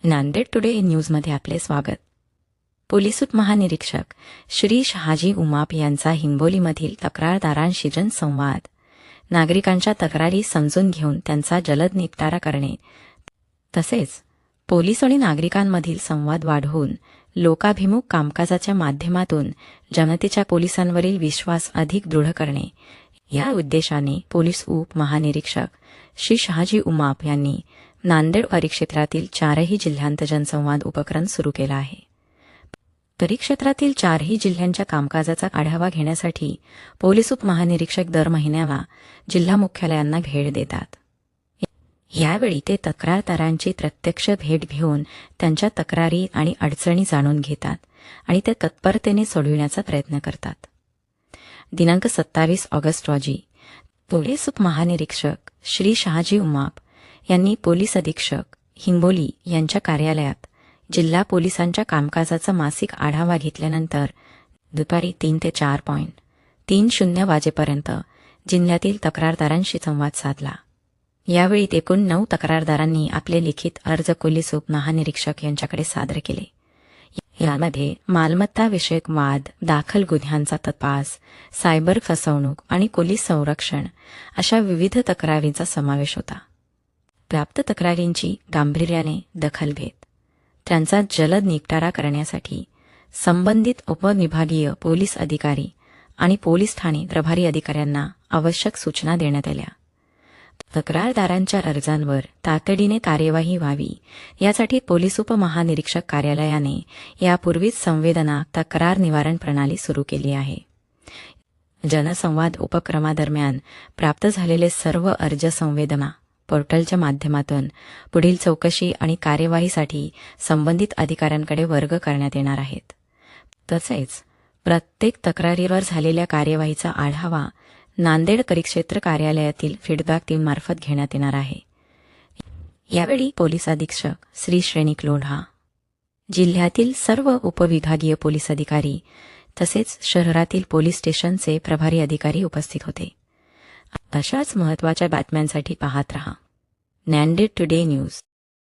Nanded today न्यूजमध्ये आपले स्वागत. पोलीस उपमहानिरीक्षक श्री शहाजी उमाप यांचा हिंगोलीमधील तक्रारदारांशी जनसंवाद. नागरिकांच्या तक्रारी समजून घेऊन त्यांचा जलद निपटारा करणे तसेच पोलीस आणि नागरिकांमधील संवाद वाढवून लोकाभिमुख कामकाजाच्या माध्यमातून जनतेच्या पोलिसांवरील विश्वास अधिक दृढ करणे या उद्देशाने पोलीस उपमहानिरीक्षक श्री शहाजी उमाप यांनी नांदेड परिक्षेत्रातील 4ही जिल्ह्यांत जनसंवाद उपक्रम सुरू केला आहे. परिक्षेत्रातील 4ही जिल्ह्यांच्या कामकाजाचा आढावा घेण्यासाठी पोलीस उपमहानिरीक्षक दर महिन्याला जिल्हा मुख्यालयांना भेट देतात. यावेळी ते तक्रारदारांची प्रत्यक्ष भेट घेऊन त्यांच्या तक्रारी आणि अडचणी जाणून घेतात आणि ते तत्परतेने सोडविण्याचा प्रयत्न करतात. दिनांक 27 ऑगस्ट रोजी पोलीस उपमहानिरीक्षक श्री शहाजी उमाप यांनी पोलीस अधीक्षक हिंगोली यांच्या कार्यालयात जिल्हा पोलिसांच्या कामकाजाचा मासिक आढावा घेतल्यानंतर दुपारी 3 ते 4:30 वाजेपर्यंत जिल्ह्यातील तक्रारदारांशी संवाद साधला. यावेळी एकूण 9 तक्रारदारांनी आपले लिखित अर्ज पोलीस उपमहानिरीक्षक यांच्याकडे सादर केले. यामध्ये मालमत्ता विषयक वाद, दाखल गुन्ह्यांचा तपास, सायबर फसवणूक आणि पोलीस संरक्षण अशा विविध तक्रारींचा समावेश होता. प्राप्त तक्रारींची गांभीर्याने दखल घेत त्यांचा जलद निपटारा करण्यासाठी संबंधित उपविभागीय पोलीस अधिकारी आणि पोलीस ठाणे प्रभारी अधिकाऱ्यांना आवश्यक सूचना देण्यात आल्या. तक्रारदारांच्या अर्जांवर तातडीने कार्यवाही व्हावी यासाठी पोलीस उपमहानिरीक्षक कार्यालयाने यापूर्वीच संवेदना तक्रार निवारण प्रणाली सुरू केली आहे. जनसंवाद उपक्रमादरम्यान प्राप्त झालेले सर्व अर्ज संवेदना पोर्टलच्या माध्यमातून पुढील चौकशी आणि कार्यवाहीसाठी संबंधित अधिकाऱ्यांकडे वर्ग करण्यात येणार आहेत. तसेच प्रत्येक तक्रारीवर झालेल्या कार्यवाहीचा आढावा नांदेड परिक्षेत्र कार्यालयातील फीडबॅक टीममार्फत घेण्यात येणार आहे. यावेळी पोलीस अधीक्षक श्री श्रेणिक लोढा, जिल्ह्यातील सर्व उपविभागीय पोलीस अधिकारी तसेच शहरातील पोलीस स्टेशनचे प्रभारी अधिकारी उपस्थित होते. अशाच महत्त्वाच्या बातम्यांसाठी पाहत रहा नांदेड टुडे न्यूज.